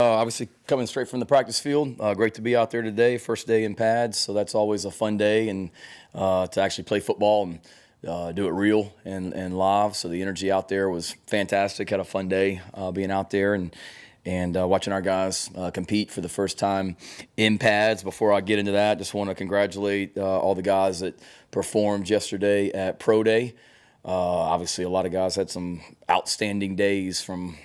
Obviously, coming straight from the practice field. Great to be out there today. First day in pads, so that's always a fun day, and to actually play football and do it real and live. So the energy out there was fantastic. Had a fun day being out there and watching our guys compete for the first time in pads. Before I get into that, just want to congratulate all the guys that performed yesterday at Pro Day. Obviously, a lot of guys had some outstanding days from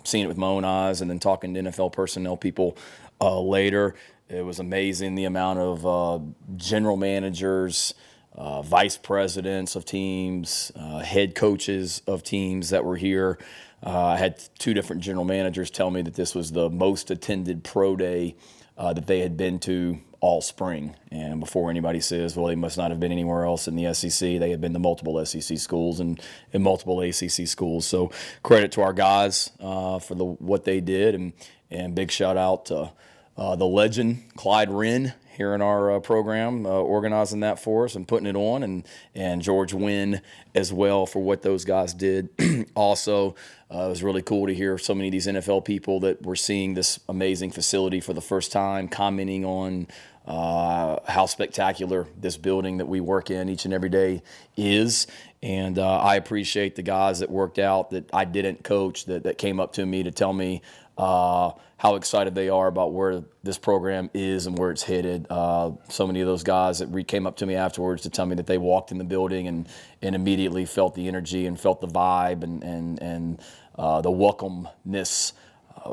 seeing it with my own eyes and then talking to NFL personnel people later. It was amazing the amount of general managers, vice presidents of teams, head coaches of teams that were here. I had two different general managers tell me that this was the most attended pro day that they had been to all spring. And before anybody says, well, they must not have been anywhere else in the SEC, they had been to multiple SEC schools and multiple ACC schools. So credit to our guys for what they did, and big shout out to the legend Clyde Wren here in our program, organizing that for us and putting it on, and George Wynn as well for what those guys did. Also, it was really cool to hear so many of these NFL people that were seeing this amazing facility for the first time, commenting on how spectacular this building that we work in each and every day is. And I appreciate the guys that worked out that I didn't coach that came up to me to tell me how excited they are about where this program is and where it's headed. So many of those guys that came up to me afterwards to tell me that they walked in the building and immediately felt the energy and felt the vibe and the welcomeness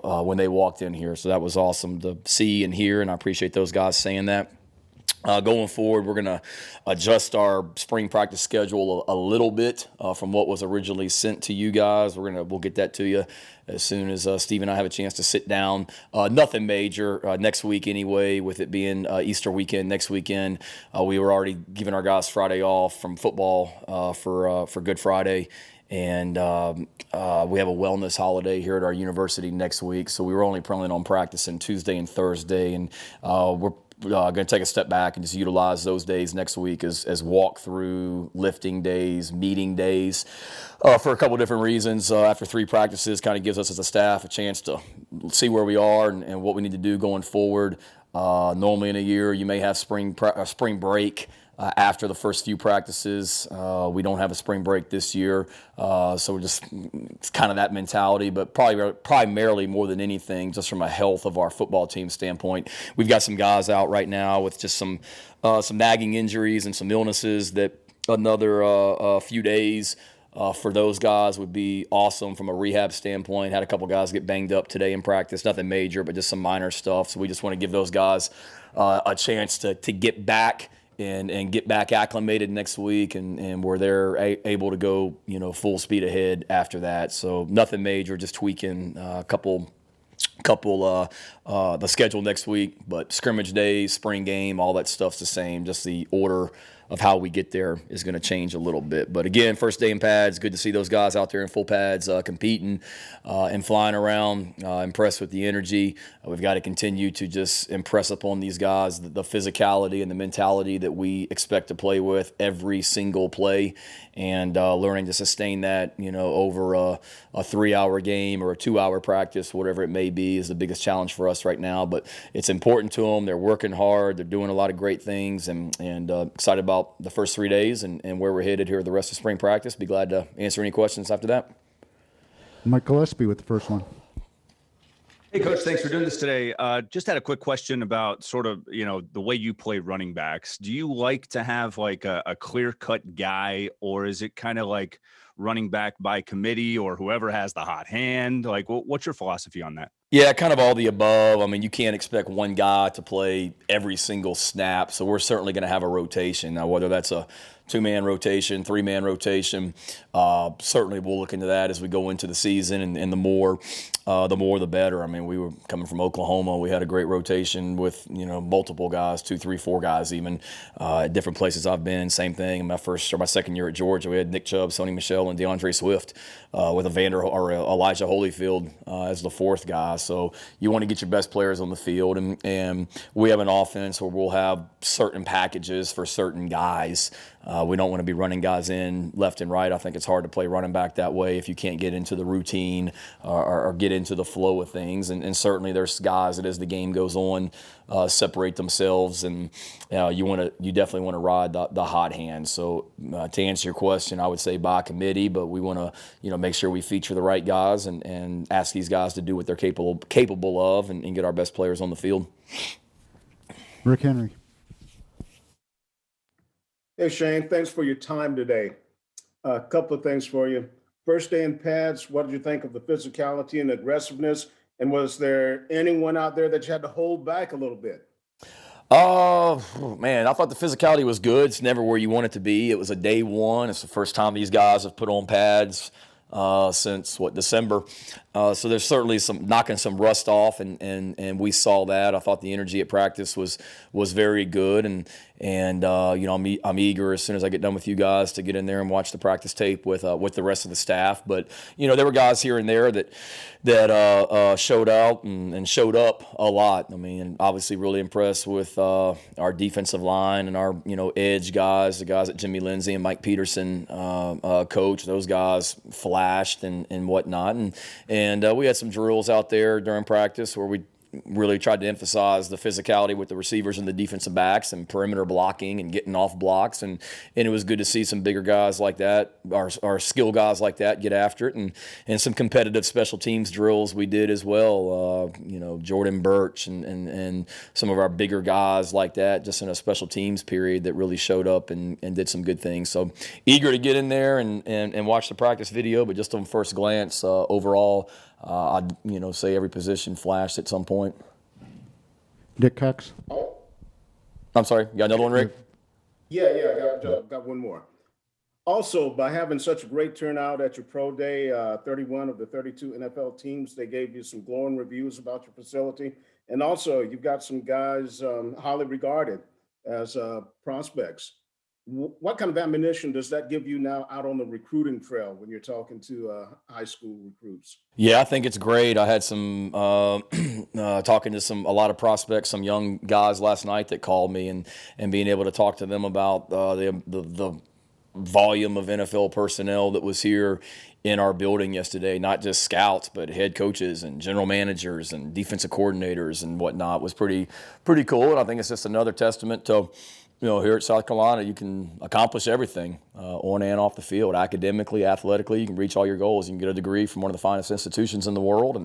when they walked in here. So that was awesome to see and hear, and I appreciate those guys saying that. Going forward, we're going to adjust our spring practice schedule a little bit from what was originally sent to you guys. We'll get that to you as soon as Steve and I have a chance to sit down. Nothing major next week anyway, with it being Easter weekend next weekend. We were already giving our guys Friday off from football for Good Friday. And we have a wellness holiday here at our university next week, so we were only planning on practicing Tuesday and Thursday, and we're going to take a step back and just utilize those days next week as walk-through, lifting days, meeting days, for a couple different reasons. After 3 practices, kind of gives us as a staff a chance to see where we are and what we need to do going forward. Normally in a year, you may have spring break after the first few practices. We don't have a spring break this year, so it's kind of that mentality, but primarily more than anything, just from a health of our football team standpoint. We've got some guys out right now with just some nagging injuries and some illnesses that another few days for those guys would be awesome from a rehab standpoint. Had a couple guys get banged up today in practice, nothing major, but just some minor stuff. So we just want to give those guys a chance to get back and get back acclimated next week, and where they're able to go, full speed ahead after that. So nothing major, just tweaking a couple the schedule next week, but scrimmage days, spring game, all that stuff's the same. Just the order of how we get there is going to change a little bit. But again, first day in pads, good to see those guys out there in full pads competing and flying around. Impressed with the energy. We've got to continue to just impress upon these guys the physicality and the mentality that we expect to play with every single play, and learning to sustain that, over a 3-hour game or a 2-hour practice, whatever it may be, is the biggest challenge for us right now. But it's important to them. They're working hard. They're doing a lot of great things, and excited about the first 3 days and where we're headed here the rest of spring practice. Be glad to answer any questions after that. Mike Gillespie with the first one. Hey, Coach, thanks for doing this today. Just had a quick question about sort of, the way you play running backs. Do you like to have like a clear-cut guy, or is it kind of like running back by committee, or whoever has the hot hand? Like, what's your philosophy on that? Yeah, kind of all the above. I mean, you can't expect one guy to play every single snap, so we're certainly going to have a rotation. Now, whether that's a 2-man rotation, 3-man rotation, certainly we'll look into that as we go into the season, and the more the better. I mean, we were coming from Oklahoma. We had a great rotation with, multiple guys, 2, 3, 4 guys even, at different places I've been. Same thing in my second year at Georgia. We had Nick Chubb, Sony Michel, and DeAndre Swift with Elijah Holyfield as the 4th guy. So you want to get your best players on the field, and we have an offense where we'll have certain packages for certain guys. We don't want to be running guys in left and right. I think it's hard to play running back that way if you can't get into the routine or get into the flow of things. And certainly there's guys that as the game goes on separate themselves, and you definitely want to ride the hot hand. So to answer your question, I would say by committee, but we want to make sure we feature the right guys and ask these guys to do what they're capable of and get our best players on the field. Rick Henry. Hey, Shane, thanks for your time today. A couple of things for you. First day in pads, what did you think of the physicality and aggressiveness? And was there anyone out there that you had to hold back a little bit? Man, I thought the physicality was good. It's never where you want it to be. It was a day one. It's the first time these guys have put on pads since December. So there's certainly some knocking some rust off, and we saw that. I thought the energy at practice was very good, and I'm eager as soon as I get done with you guys to get in there and watch the practice tape with the rest of the staff. But there were guys here and there that showed out and showed up a lot. I mean, obviously really impressed with our defensive line and our edge guys, the guys that Jimmy Lindsey and Mike Peterson coach. Those guys flashed and whatnot, and we had some drills out there during practice where we really tried to emphasize the physicality with the receivers and the defensive backs and perimeter blocking and getting off blocks. And it was good to see some bigger guys like that, our skill guys like that, get after it. And some competitive special teams drills we did as well. Jordan Birch and some of our bigger guys like that, just in a special teams period that really showed up and did some good things. So eager to get in there and watch the practice video, but just on first glance, overall, I'd say every position flashed at some point. Dick Cox. I'm sorry, you got another one, Rick? Yeah, I got one more. Also, by having such a great turnout at your pro day, 31 of the 32 NFL teams, they gave you some glowing reviews about your facility. And also, you've got some guys highly regarded as prospects. What kind of ammunition does that give you now out on the recruiting trail when you're talking to high school recruits? Yeah, I think it's great. I had some talking to a lot of prospects, some young guys last night that called me, and being able to talk to them about the volume of NFL personnel that was here in our building yesterday, not just scouts, but head coaches and general managers and defensive coordinators and whatnot, was pretty cool. And I think it's just another testament to here at South Carolina, you can accomplish everything on and off the field, academically, athletically. You can reach all your goals. You can get a degree from one of the finest institutions in the world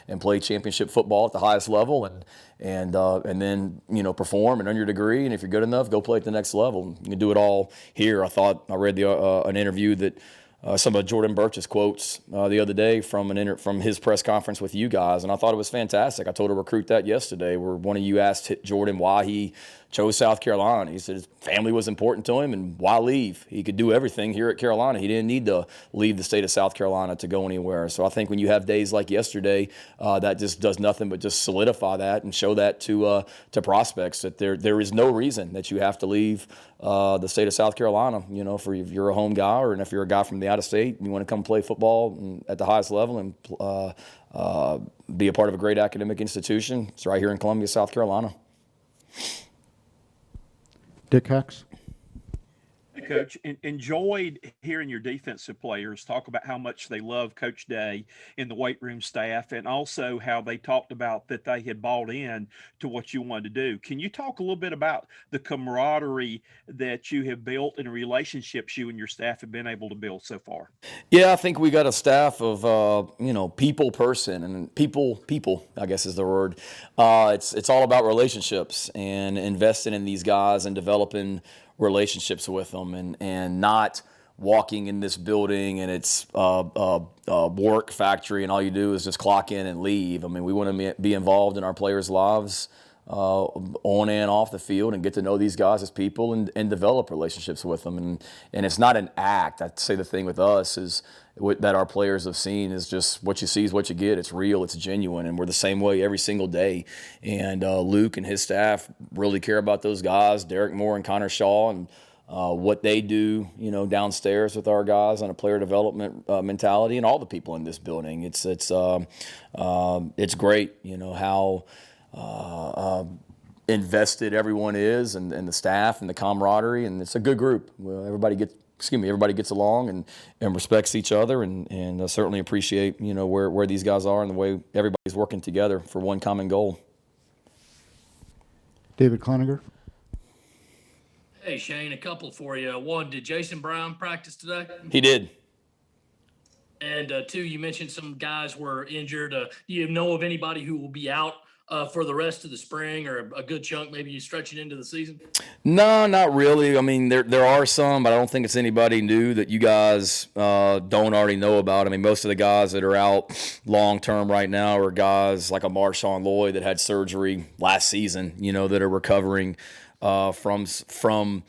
and play championship football at the highest level and then perform and earn your degree. And if you're good enough, go play at the next level. You can do it all here. I read an interview that some of Jordan Birch's quotes the other day from his press conference with you guys, and I thought it was fantastic. I told a recruit that yesterday, where one of you asked Jordan why he chose South Carolina. He said his family was important to him, and why leave? He could do everything here at Carolina. He didn't need to leave the state of South Carolina to go anywhere. So I think when you have days like yesterday, that just does nothing but just solidify that and show that to prospects that there is no reason that you have to leave the state of South Carolina. For if you're a home guy, or if you're a guy from the out of state, and you want to come play football at the highest level and be a part of a great academic institution. It's right here in Columbia, South Carolina. Dick Cox. Hey, Coach, enjoyed hearing your defensive players talk about how much they love Coach Day and the weight room staff, and also how they talked about that they had bought in to what you wanted to do. Can you talk a little bit about the camaraderie that you have built and the relationships you and your staff have been able to build so far? Yeah, I think we got a staff of people person, and people I guess is the word. It's all about relationships and investing in these guys and developing relationships with them, and not walking in this building and it's a work factory and all you do is just clock in and leave. I mean, we want to be involved in our players' lives on and off the field and get to know these guys as people and develop relationships with them. And it's not an act. I'd say the thing with us is that our players have seen is just what you see is what you get. It's real, it's genuine, and we're the same way every single day. And Luke and his staff really care about those guys, Derek Moore and Connor Shaw, and what they do, downstairs with our guys on a player development mentality, and all the people in this building. It's great, how invested everyone is, and the staff and the camaraderie, and it's a good group. Well, everybody gets along and respects each other, and I certainly appreciate where these guys are and the way everybody's working together for one common goal. David Cloninger. Hey, Shane, a couple for you. One, did Jason Brown practice today? He did. And two, you mentioned some guys were injured. Do you know of anybody who will be out for the rest of the spring, or a good chunk, maybe stretching into the season? No, not really. I mean, there are some, but I don't think it's anybody new that you guys don't already know about. I mean, most of the guys that are out long term right now are guys like a Marshawn Lloyd that had surgery last season, that are recovering from surgery.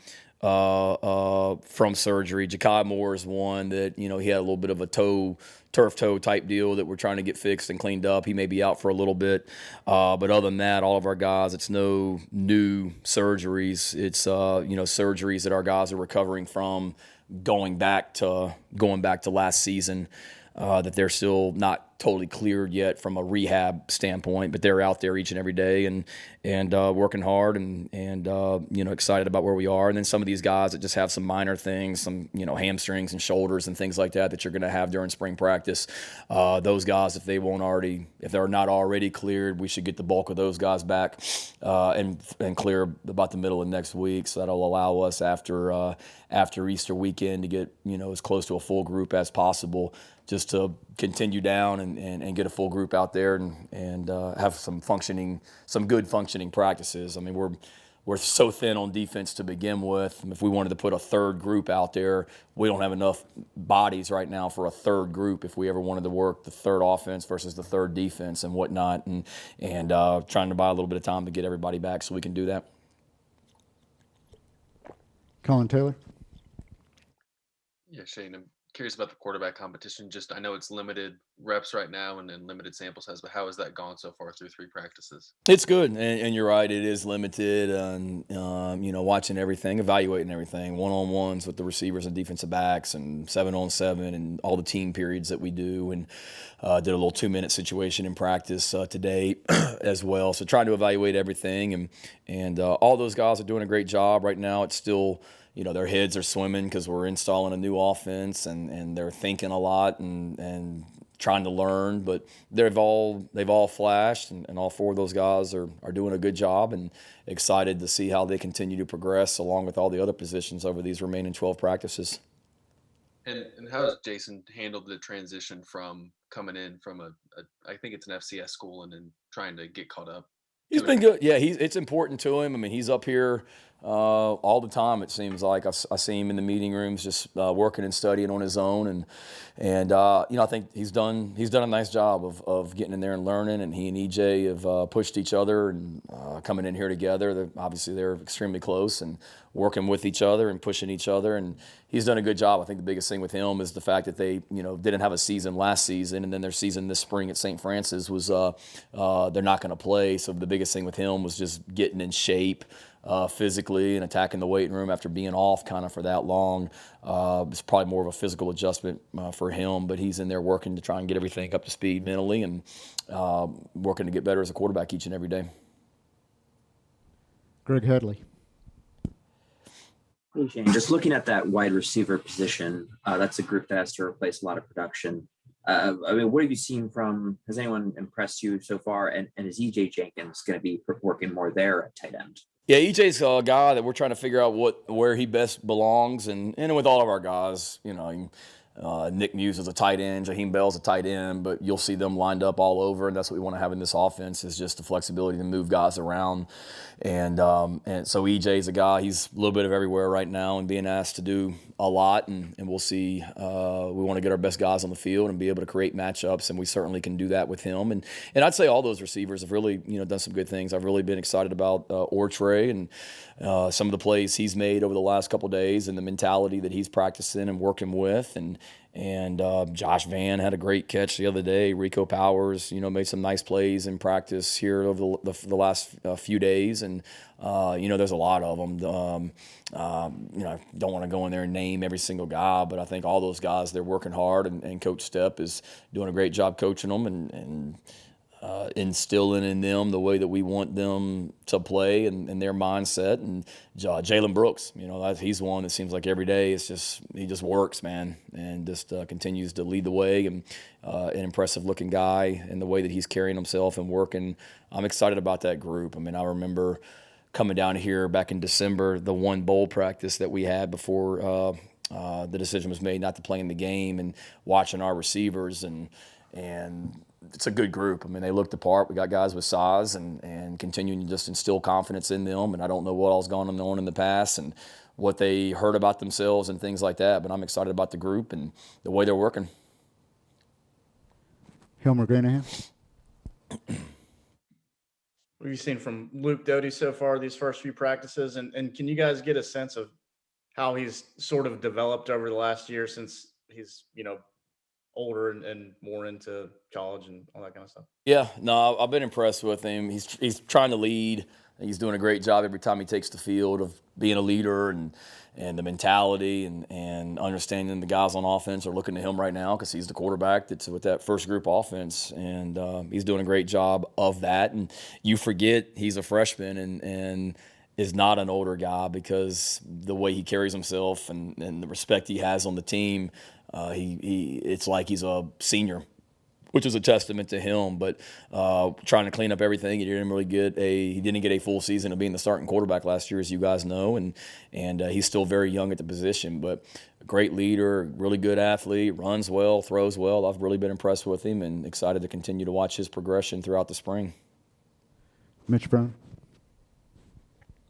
Ja'Kai Moore is one that, he had a little bit of a turf toe type deal that we're trying to get fixed and cleaned up. He may be out for a little bit. But other than that, all of our guys, it's no new surgeries. It's, surgeries that our guys are recovering from going back to last season, that they're still not totally cleared yet from a rehab standpoint, but they're out there each and every day and working hard and excited about where we are. And then some of these guys that just have some minor things, some hamstrings and shoulders and things like that you're going to have during spring practice. Those guys, if they're not already cleared, we should get the bulk of those guys back and clear about the middle of next week. So that'll allow us after Easter weekend to get as close to a full group as possible, just to continue down and get a full group out there and have some good functioning practices. I mean, we're so thin on defense to begin with. If we wanted to put a third group out there, we don't have enough bodies right now for a third group if we ever wanted to work the third offense versus the third defense and whatnot, and trying to buy a little bit of time to get everybody back so we can do that. Colin Taylor. Yeah, Shane, I'm curious about the quarterback competition. I know it's limited reps right now and limited sample size, but how has that gone so far through 3 practices? It's good, and you're right. It is limited, and watching everything, evaluating everything, one-on-ones with the receivers and defensive backs, and 7-on-7, and all the team periods that we do, and did a little 2-minute situation in practice today as well. So trying to evaluate everything, and all those guys are doing a great job right now. It's still, their heads are swimming because we're installing a new offense, and they're thinking a lot and trying to learn, but they've all flashed, and all 4 of those guys are doing a good job, and excited to see how they continue to progress along with all the other positions over these remaining 12 practices. And how has Jason handled the transition from coming in from I think it's an FCS school, and then trying to get caught up? He's been good. Yeah, it's important to him. I mean, he's up here all the time. It seems like I see him in the meeting rooms, just working and studying on his own, and I think he's done a nice job of getting in there and learning. And he and EJ have pushed each other and coming in here together. Obviously, they're extremely close and working with each other and pushing each other. And he's done a good job. I think the biggest thing with him is the fact that they didn't have a season last season, and then their season this spring at St. Francis was they're not going to play. So the biggest thing with him was just getting in shape physically and attacking the weight room after being off kind of for that long. It's probably more of a physical adjustment for him, but he's in there working to try and get everything up to speed mentally, and working to get better as a quarterback each and every day. Greg Headley. Hey, Shane, just looking at that wide receiver position, that's a group that has to replace a lot of production. What have you seen has anyone impressed you so far? And is EJ Jenkins going to be working more there at tight end? Yeah, EJ's a guy that we're trying to figure out where he best belongs, and with all of our guys, Nick Muse is a tight end, Jaheim Bell's a tight end, but you'll see them lined up all over, and that's what we want to have in this offense, is just the flexibility to move guys around. And so EJ's a guy, he's a little bit of everywhere right now and being asked to do a lot, and we'll see. We want to get our best guys on the field and be able to create matchups, and we certainly can do that with him. And I'd say all those receivers have really done some good things. I've really been excited about Ortre and some of the plays he's made over the last couple of days, and the mentality that he's practicing and working with, and and Josh Van had a great catch the other day. Rico Powers, made some nice plays in practice here over the last few days, and there's a lot of them. I don't want to go in there and name every single guy, but I think all those guys, they're working hard, and Coach Stepp is doing a great job coaching them and instilling in them the way that we want them to play and their mindset. And Jalen Brooks, he's one that seems like every day he just works, man, and just continues to lead the way, and an impressive looking guy in the way that he's carrying himself and working. I'm excited about that group. I mean, I remember coming down here back in December, the one bowl practice that we had before the decision was made not to play in the game, and watching our receivers and it's a good group. I mean, they looked the part. We got guys with size and continuing to just instill confidence in them. And I don't know what all's gone on in the past and what they heard about themselves and things like that, but I'm excited about the group and the way they're working. Hilmer Granahan. What have you seen from Luke Dodie so far these first few practices? And can you guys get a sense of how he's sort of developed over the last year since he's, older and more into college and all that kind of stuff? Yeah, no, I've been impressed with him. He's trying to lead. He's doing a great job every time he takes the field of being a leader and the mentality and understanding the guys on offense are looking to him right now because he's the quarterback that's with that first group offense, and he's doing a great job of that. And you forget he's a freshman and is not an older guy because the way he carries himself and the respect he has on the team, it's like he's a senior, which is a testament to him. But trying to clean up everything, he didn't get a full season of being the starting quarterback last year, as you guys know, and he's still very young at the position. But a great leader, really good athlete, runs well, throws well. I've really been impressed with him and excited to continue to watch his progression throughout the spring. Mitch Brown.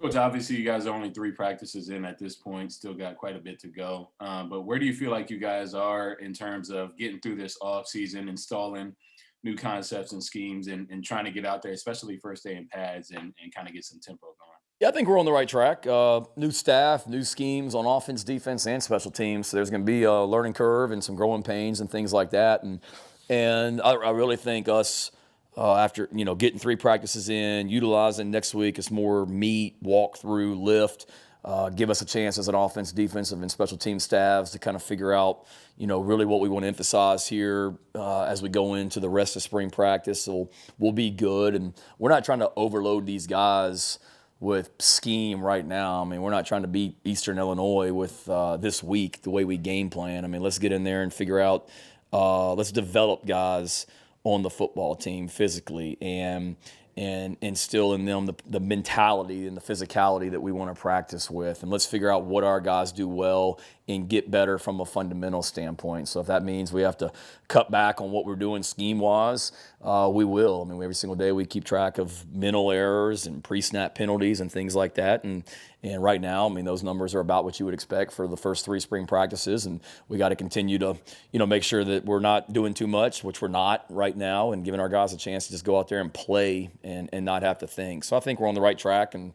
Coach, obviously you guys are only 3 practices in at this point, still got quite a bit to go. But where do you feel like you guys are in terms of getting through this off season, installing new concepts and schemes and trying to get out there, especially first day in pads and kind of get some tempo going? Yeah, I think we're on the right track. New staff, new schemes on offense, defense, and special teams. So there's going to be a learning curve and some growing pains and things like that. And I really think us, after getting 3 practices in, utilizing next week is more meet, walk through, lift, give us a chance as an offense, defensive, and special team staffs to kind of figure out really what we want to emphasize here as we go into the rest of spring practice. So we'll be good, and we're not trying to overload these guys with scheme right now. I mean, we're not trying to beat Eastern Illinois with this week the way we game plan. I mean, let's get in there and figure out, let's develop guys on the football team physically and instill in them the mentality and the physicality that we want to practice with. And let's figure out what our guys do well and get better from a fundamental standpoint. So if that means we have to cut back on what we're doing scheme-wise, we will. I mean, every single day we keep track of mental errors and pre-snap penalties and things like that. And right now, I mean, those numbers are about what you would expect for the first 3 spring practices. And we got to continue to, make sure that we're not doing too much, which we're not right now, and giving our guys a chance to just go out there and play and not have to think. So I think we're on the right track and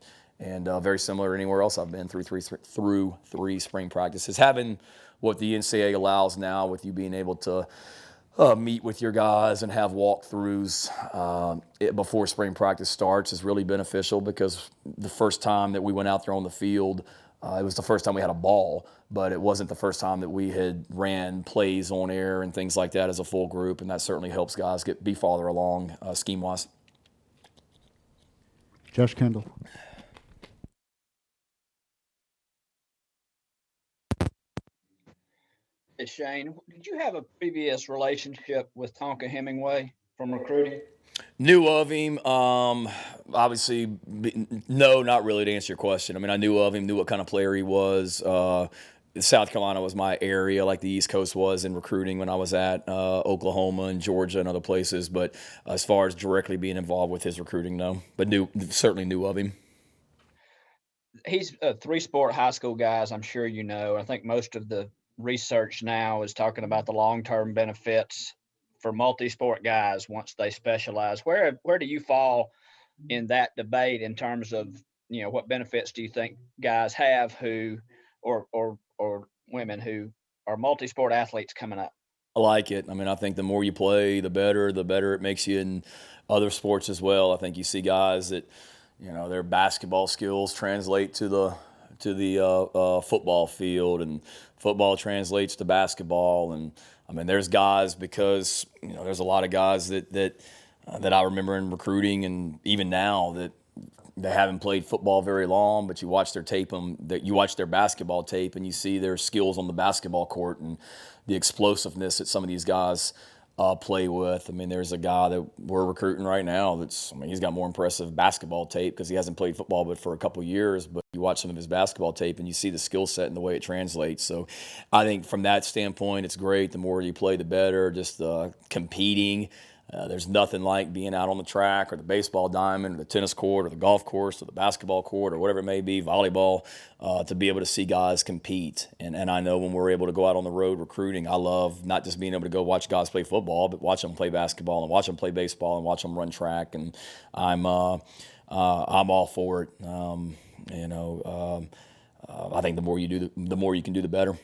very similar to anywhere else I've been through 3 spring practices. Having what the NCAA allows now with you being able to meet with your guys and have walkthroughs before spring practice starts is really beneficial, because the first time that we went out there on the field, it was the first time we had a ball, but it wasn't the first time that we had ran plays on air and things like that as a full group, and that certainly helps guys be farther along scheme-wise. Josh Kendall. Hey, Shane, did you have a previous relationship with Tonka Hemingway from recruiting? Knew of him. Obviously, no, not really, to answer your question. I mean, I knew of him, knew what kind of player he was. South Carolina was my area, like the East Coast was in recruiting when I was at Oklahoma and Georgia and other places. But as far as directly being involved with his recruiting, no. But certainly knew of him. He's a 3-sport high school guys, I'm sure you know. I think most of the research now is talking about the long-term benefits for multi-sport guys once they specialize. Where do you fall in that debate in terms of, what benefits do you think guys have who or women who our multi-sport athletes coming up? I like it. I mean, I think the more you play, the better it makes you in other sports as well. I think you see guys that, their basketball skills translate to the football field, and football translates to basketball. And I mean, there's guys, because there's a lot of guys that I remember in recruiting, and even now, that they haven't played football very long, but you watch their tape, you watch their basketball tape, and you see their skills on the basketball court and the explosiveness that some of these guys play with. I mean, there's a guy that we're recruiting right now he's got more impressive basketball tape because he hasn't played football but for a couple years, but you watch some of his basketball tape and you see the skill set and the way it translates. So I think from that standpoint, it's great. The more you play, the better. Just competing. There's nothing like being out on the track or the baseball diamond or the tennis court or the golf course or the basketball court or whatever it may be, volleyball, to be able to see guys compete. And I know when we're able to go out on the road recruiting, I love not just being able to go watch guys play football, but watch them play basketball and watch them play baseball and watch them run track. And I'm all for it. I think the more you do, the more you can do, the better.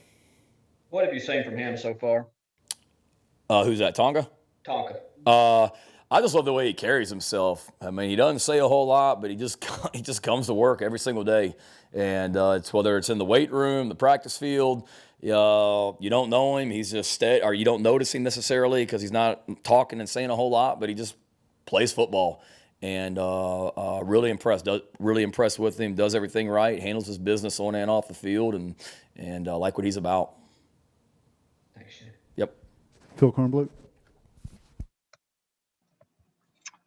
What have you seen from him so far? Who's that, Tonga? Tonka. I just love the way he carries himself. I mean, he doesn't say a whole lot, but he just comes to work every single day. And it's whether it's in the weight room, the practice field, you don't know him. He's just or you don't notice him necessarily because he's not talking and saying a whole lot, but he just plays football. And really impressed with him. Does everything right. Handles his business on and off the field, and like what he's about. Thanks, Shane. Yep. Phil Kornbluth.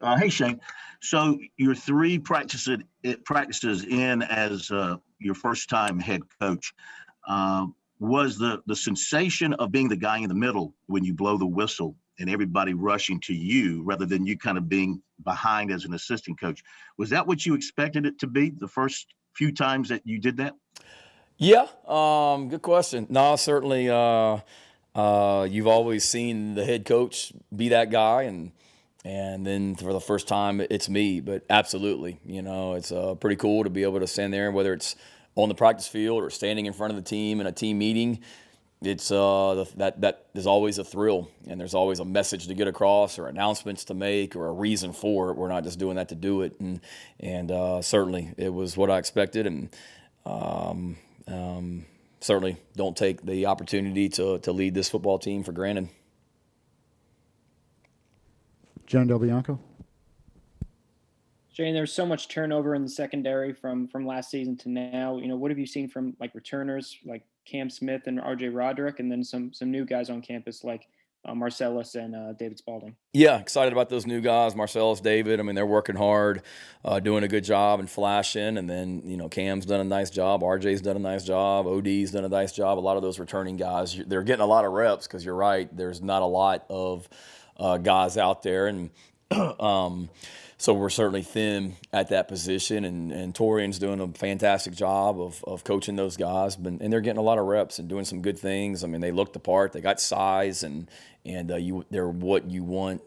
Hey, Shane. So your three practices in as your first time head coach. Was the sensation of being the guy in the middle when you blow the whistle and everybody rushing to you rather than you kind of being behind as an assistant coach, was that what you expected it to be the first few times that you did that? Yeah, good question. No, certainly you've always seen the head coach be that guy, and then for the first time it's me. But absolutely, it's pretty cool to be able to stand there, whether it's on the practice field or standing in front of the team in a team meeting. It's that there's always a thrill, and there's always a message to get across or announcements to make or a reason for it. We're not just doing that to do it, and certainly it was what I expected, and certainly don't take the opportunity to lead this football team for granted. John Del Bianco. Shane, there's so much turnover in the secondary from last season to now. What have you seen from like returners like Cam Smith and RJ Roderick, and then some new guys on campus like Marcellus and David Spalding? Yeah, excited about those new guys, Marcellus, David. I mean, they're working hard, doing a good job and flashing. And then, Cam's done a nice job. RJ's done a nice job. OD's done a nice job. A lot of those returning guys, they're getting a lot of reps because you're right. There's not a lot of guys out there. And so we're certainly thin at that position, and Torian's doing a fantastic job of coaching those guys, and they're getting a lot of reps and doing some good things. I mean, they look the part, they got size, and they're what you want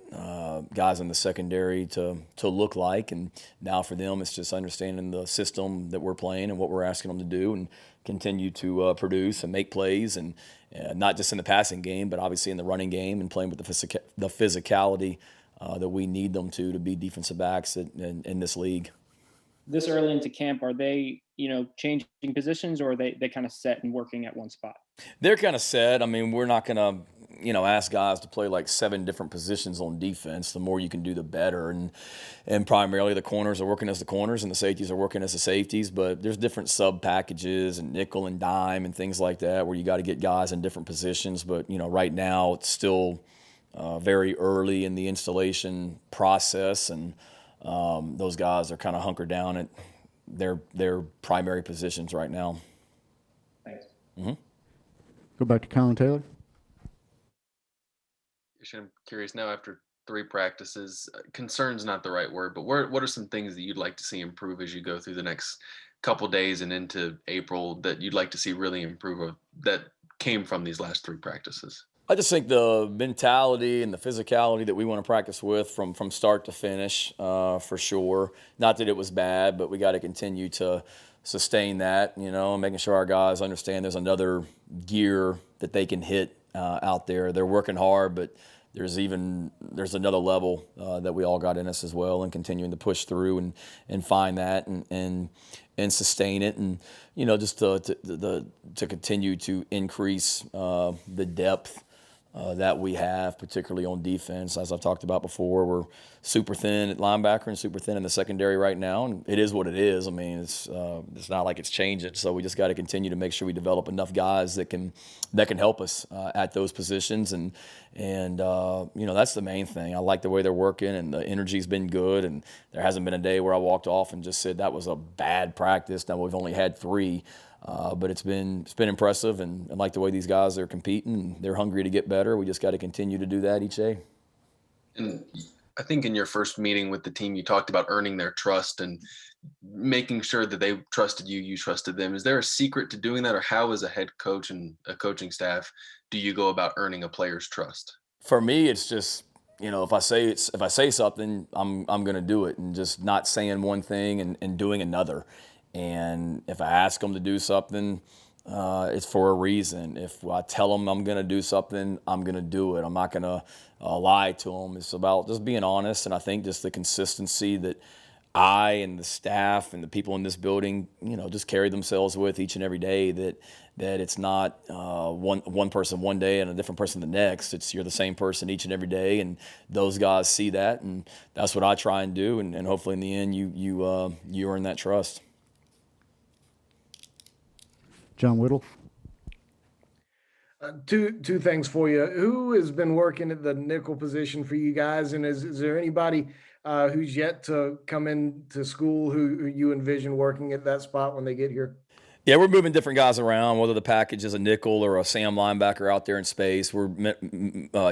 guys in the secondary to look like. And now for them, it's just understanding the system that we're playing and what we're asking them to do, and continue to produce and make plays, and not just in the passing game, but obviously in the running game, and playing with the physicality that we need them to be defensive backs in this league. This early into camp, are they, changing positions, or are they kind of set and working at one spot? They're kind of set. I mean, we're not going to, ask guys to play like 7 different positions on defense. The more you can do, the better. And primarily the corners are working as the corners and the safeties are working as the safeties. But there's different sub packages and nickel and dime and things like that where you got to get guys in different positions. But, right now it's still very early in the installation process, and those guys are kind of hunkered down at their primary positions right now. Thanks. Mm-hmm. Go back to Colin Taylor. I'm curious now, after 3 practices, concern's not the right word, but what are some things that you'd like to see improve as you go through the next couple days and into April that you'd like to see really improve that came from these last 3 practices? I just think the mentality and the physicality that we want to practice with from start to finish, for sure. Not that it was bad, but we got to continue to sustain that, making sure our guys understand there's another gear that they can hit out there. They're working hard, but there's another level that we all got in us as well, and continuing to push through and find that and sustain it, and just to continue to increase the depth that we have, particularly on defense. As I've talked about before, we're super thin at linebacker and super thin in the secondary right now, and it is what it is. I mean, it's not like it's changing. So we just got to continue to make sure we develop enough guys that can help us at those positions, and that's the main thing. I like the way they're working, and the energy's been good, and there hasn't been a day where I walked off and just said that was a bad practice. Now we've only had 3. But it's been impressive, and I like the way these guys are competing. They're hungry to get better. We just got to continue to do that each day. And I think in your first meeting with the team, you talked about earning their trust and making sure that they trusted you, you trusted them. Is there a secret to doing that, or how, as a head coach and a coaching staff, do you go about earning a player's trust? For me, it's just, if I say something, I'm going to do it, and just not saying one thing and doing another. And if I ask them to do something, it's for a reason. If I tell them I'm going to do something, I'm going to do it. I'm not going to lie to them. It's about just being honest. And I think just the consistency that I and the staff and the people in this building, just carry themselves with each and every day, that it's not one person one day and a different person the next. It's you're the same person each and every day, and those guys see that, and that's what I try and do. And hopefully in the end you earn that trust. John Whittle. Two things for you. Who has been working at the nickel position for you guys, and is there anybody who's yet to come into school who you envision working at that spot when they get here? Yeah, we're moving different guys around, whether the package is a nickel or a Sam linebacker out there in space. We're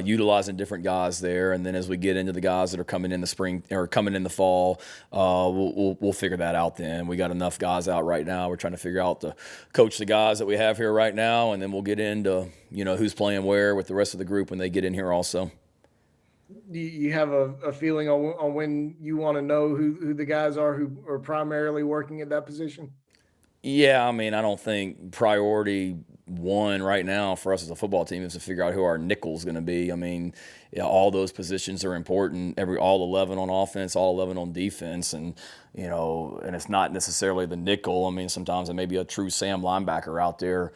utilizing different guys there, and then as we get into the guys that are coming in the spring or coming in the fall, we'll figure that out then. We got enough guys out right now. We're trying to figure out to coach the guys that we have here right now, and then we'll get into who's playing where with the rest of the group when they get in here also. Do you have a feeling on when you want to know who the guys are who are primarily working at that position? Yeah, I mean, I don't think priority one right now for us as a football team is to figure out who our nickel's going to be. I mean, all those positions are important. All 11 on offense, all 11 on defense, and and it's not necessarily the nickel. I mean, sometimes it may be a true Sam linebacker out there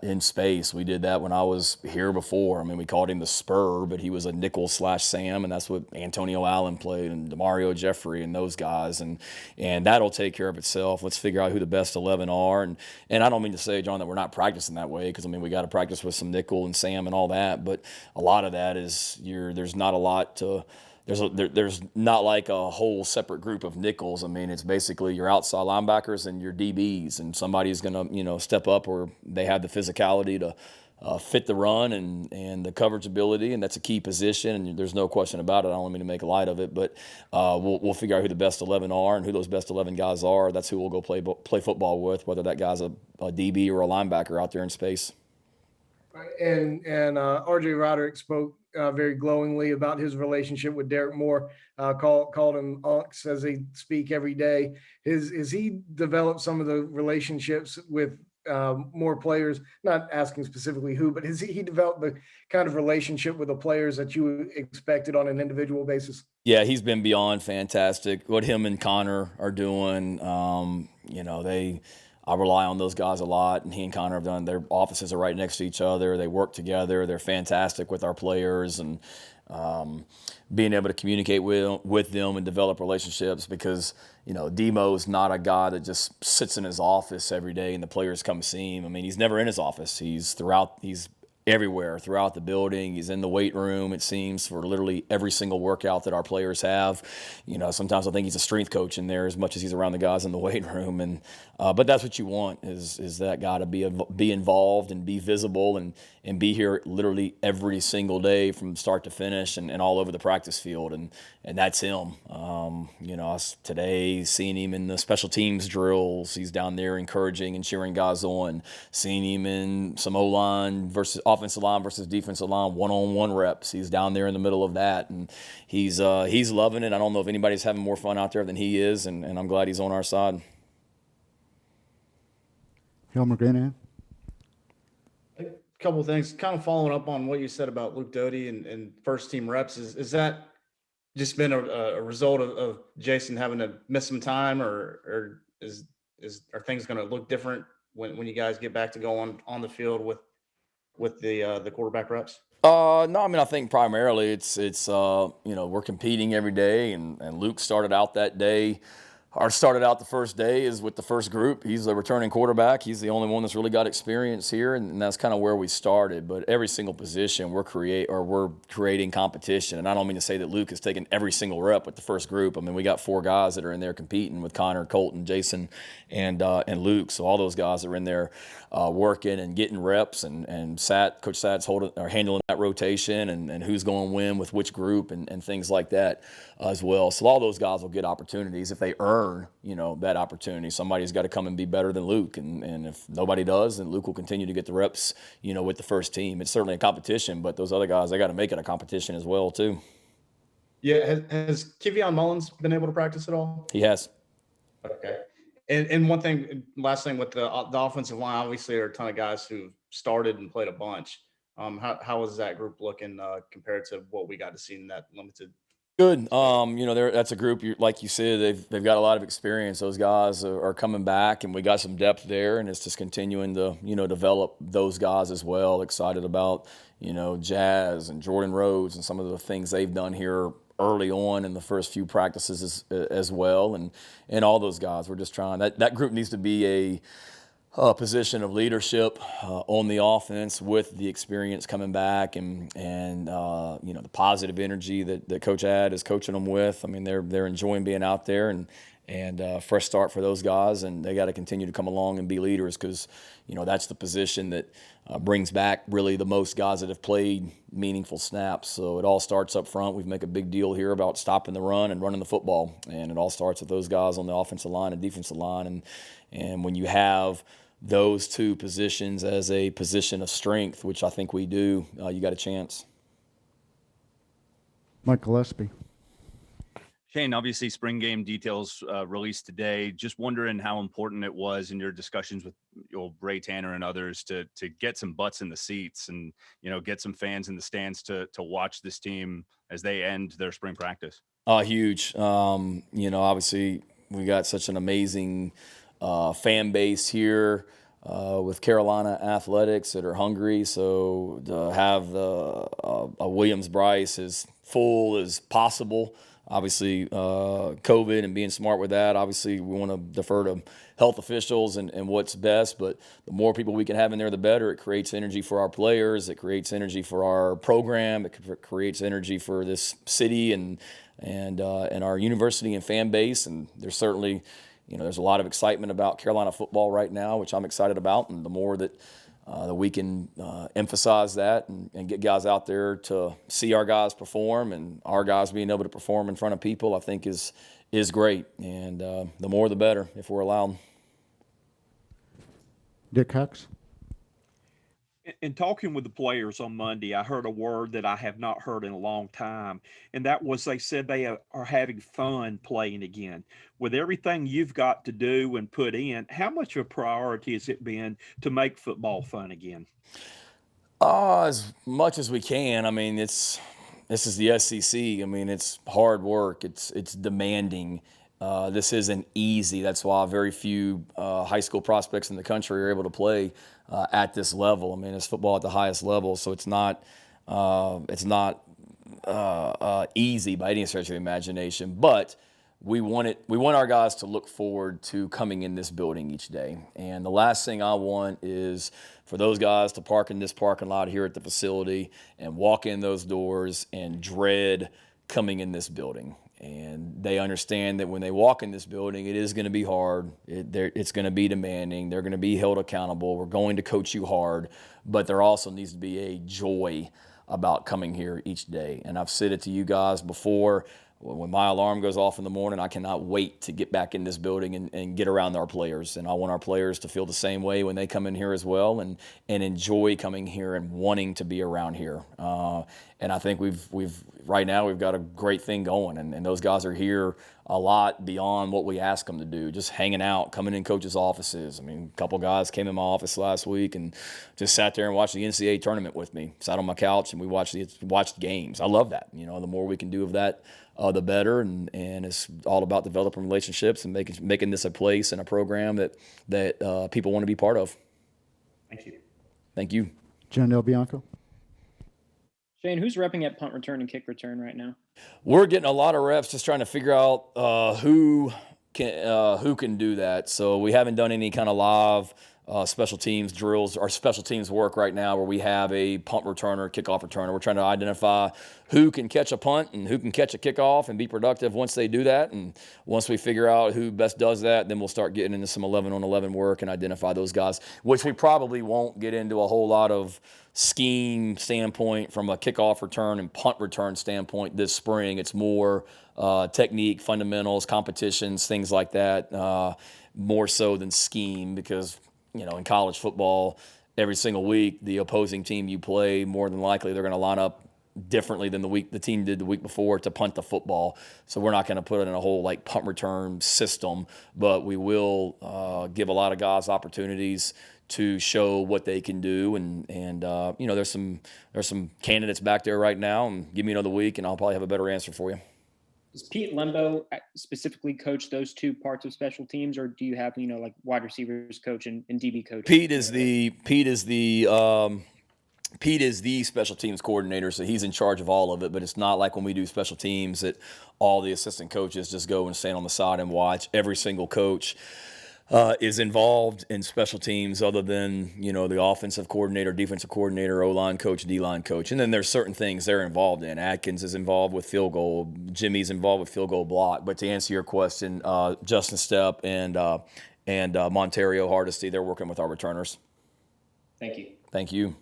in space. We did that when I was here before. I mean, we called him the Spur, but he was a nickel / Sam, and that's what Antonio Allen played, and Demario Jeffrey and those guys, and that'll take care of itself. Let's figure out who the best 11 are, and I don't mean to say, John, that we're not practicing that way, because I mean we got to practice with some nickel and Sam and all that, but a lot of that is there's not a lot to. There's not like a whole separate group of nickels. I mean, it's basically your outside linebackers and your DBs, and somebody's going to step up, or they have the physicality to fit the run and the coverage ability, and that's a key position, and there's no question about it. I don't mean to make light of it, but we'll figure out who the best 11 are and who those best 11 guys are. That's who we'll go play football with, whether that guy's a DB or a linebacker out there in space. And RJ Roderick spoke very glowingly about his relationship with Derek Moore, called him Unks as they speak every day. Has he developed some of the relationships with more players, not asking specifically who, but has he developed the kind of relationship with the players that you expected on an individual basis? Yeah, he's been beyond fantastic. What him and Connor are doing, I rely on those guys a lot, and he and Connor have done. Their offices are right next to each other. They work together. They're fantastic with our players, and being able to communicate with them and develop relationships, because Demo's not a guy that just sits in his office every day and the players come see him. I mean, he's never in his office. He's everywhere throughout the building. He's in the weight room, it seems, for literally every single workout that our players have. Sometimes I think he's a strength coach in there as much as he's around the guys in the weight room. And but that's what you want, is that guy to be involved and be visible and be here literally every single day from start to finish, and all over the practice field. And that's him. Today, seeing him in the special teams drills, he's down there encouraging and cheering guys on. Seeing him in some O-line versus offensive line versus defensive line one-on-one reps. He's down there in the middle of that, and he's loving it. I don't know if anybody's having more fun out there than he is, and I'm glad he's on our side. Helmer Granahan. A couple of things, kind of following up on what you said about Luke Dodie and first team reps. Is that just been a result of Jason having to miss some time, or are things going to look different when you guys get back to going on the field with the quarterback reps? No, I mean, I think primarily it's we're competing every day, and Luke started out that day. Started out the first day is with the first group. He's the returning quarterback. He's the only one that's really got experience here, and that's kind of where we started. But every single position we're creating competition, and I don't mean to say that Luke has taken every single rep with the first group. I mean, we got 4 guys that are in there competing with Connor, Colton, Jason, and Luke. So all those guys are in there working and getting reps, and Coach Sat's handling that rotation and who's going to win with which group and things like that as well. So all those guys will get opportunities if they earn that opportunity. Somebody's got to come and be better than Luke, and if nobody does, then Luke will continue to get the reps with the first team. It's certainly a competition, but those other guys, they got to make it a competition as well too. Yeah, has Kivion Mullins been able to practice at all? He has. Okay. And last thing with the offensive line, obviously there are a ton of guys who started and played a bunch. How is that group looking compared to what we got to see in that limited? Good. That's a group, like you said, they've got a lot of experience. Those guys are coming back, and we got some depth there, and it's just continuing to, develop those guys as well. Excited about, Jazz and Jordan Rhodes and some of the things they've done here early on in the first few practices as well. And all those guys, we're just trying. That group needs to be a position of leadership on the offense with the experience coming back and the positive energy that Coach Ad is coaching them with. I mean, they're enjoying being out there and fresh start for those guys, and they got to continue to come along and be leaders because that's the position that brings back really the most guys that have played meaningful snaps. So it all starts up front. We make a big deal here about stopping the run and running the football, and it all starts with those guys on the offensive line and defensive line. And when you have those two positions as a position of strength, which I think we do, you got a chance. Mike Gillespie. Shane, obviously spring game details released today. Just wondering how important it was in your discussions with Ray Tanner and others to get some butts in the seats and, get some fans in the stands to watch this team as they end their spring practice. Huge. Obviously we got such an amazing fan base here with Carolina athletics that are hungry. So to have a Williams-Brice as full as possible. Obviously, COVID and being smart with that, obviously we want to defer to health officials and what's best, but the more people we can have in there, the better. It creates energy for our players. It creates energy for our program. It creates energy for this city and our university and fan base. And there's certainly, there's a lot of excitement about Carolina football right now, which I'm excited about. And the more that we can emphasize that and get guys out there to see our guys perform and our guys being able to perform in front of people, I think is great. And the more the better if we're allowed. Dick Hux. In talking with the players on Monday, I heard a word that I have not heard in a long time, and that was they said they are having fun playing again. With everything you've got to do and put in, how much of a priority has it been to make football fun again? As much as we can. I mean, this is the SEC. I mean, it's hard work. It's demanding. This isn't easy. That's why very few high school prospects in the country are able to play at this level. I mean, it's football at the highest level, so it's not easy by any stretch of the imagination. But we want our guys to look forward to coming in this building each day. And the last thing I want is for those guys to park in this parking lot here at the facility and walk in those doors and dread coming in this building. And they understand that when they walk in this building, it is going to be hard. It's going to be demanding. They're going to be held accountable. We're going to coach you hard. But there also needs to be a joy about coming here each day. And I've said it to you guys before. When my alarm goes off in the morning, I cannot wait to get back in this building and get around our players. And I want our players to feel the same way when they come in here as well and enjoy coming here and wanting to be around here. and I think we've right now we've got a great thing going, and those guys are here a lot beyond what we ask them to do, just hanging out, coming in coaches' offices. I mean, a couple guys came in my office last week and just sat there and watched the NCAA tournament with me, sat on my couch, and we watched games. I love that. You know, the more we can do of that, the better, and it's all about developing relationships and making this a place and a program that people want to be part of. Thank you. Thank you. Jen Del Bianco. Shane, who's repping at punt return and kick return right now? We're getting a lot of reps just trying to figure out who can do that. So we haven't done any kind of live special teams drills or special teams work right now where we have a punt returner, kickoff returner. We're trying to identify who can catch a punt and who can catch a kickoff and be productive once they do that. And once we figure out who best does that, then we'll start getting into some 11-on-11 work and identify those guys, which we probably won't get into a whole lot of scheme standpoint from a kickoff return and punt return standpoint this spring. It's more technique, fundamentals, competitions, things like that, more so than scheme, because you know, in college football, every single week, the opposing team you play, more than likely, they're going to line up differently than the team did the week before to punt the football. So we're not going to put it in a whole like punt return system, but we will give a lot of guys opportunities to show what they can do. And you know, there's some candidates back there right now, and give me another week and I'll probably have a better answer for you. Does Pete Lembo specifically coach those two parts of special teams, or do you have, you know, like wide receivers coach and DB coach? Pete is the special teams coordinator, so he's in charge of all of it. But it's not like when we do special teams that all the assistant coaches just go and stand on the side and watch. Every single coach is involved in special teams, other than, you know, the offensive coordinator, defensive coordinator, O-line coach, D-line coach. And then there's certain things they're involved in. Atkins is involved with field goal. Jimmy's involved with field goal block. But to answer your question, Justin Stepp and Montario Hardesty, they're working with our returners. Thank you. Thank you.